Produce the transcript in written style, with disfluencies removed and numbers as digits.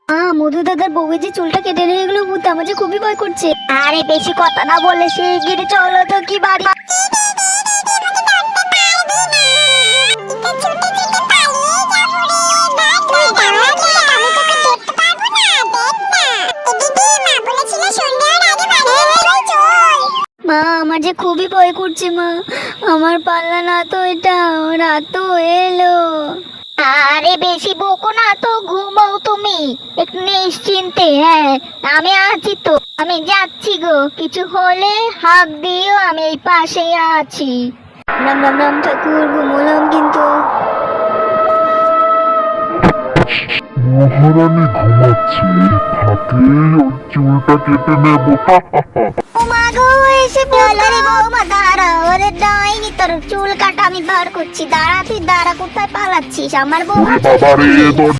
মধু দাদার বউয়ের যে চুলটা কেটে নিয়ে গেলো ভূত, আমার যে খুবই ভয় করছে। আরে বেশি কথা না বলে শিগগিরই চলো তো কি বাড়ি। মা আমার যে খুবই ভয় করছে মা, আমার পাল্লা না তো, এটা রাত তো এলো। আরে বেশি বকো না তো, ঘুমাও তুমি একটু নিশ্চিন্তে। হ্যাঁ আমি আছি তো, আমি যাচ্ছি গো, কিছু হলে হাঁক দিও, আমি এই পাশেই আছি। রাম রাম রাম ঠাকুর, ঘুমোলাম কিন্তু। মহারানী ঘুমাচ্ছে, থাকলেই ওর চুলটা কেটে নেব। ও মা গো, এসে বললো রে বৌমা, দাঁড়া, ওরে ডাইনি তোর চুল কাটা আমি বার করছি, দাঁড়া তুই দাঁড়া, কোথায় পালাচ্ছিস আমার বউ? বাবা রে,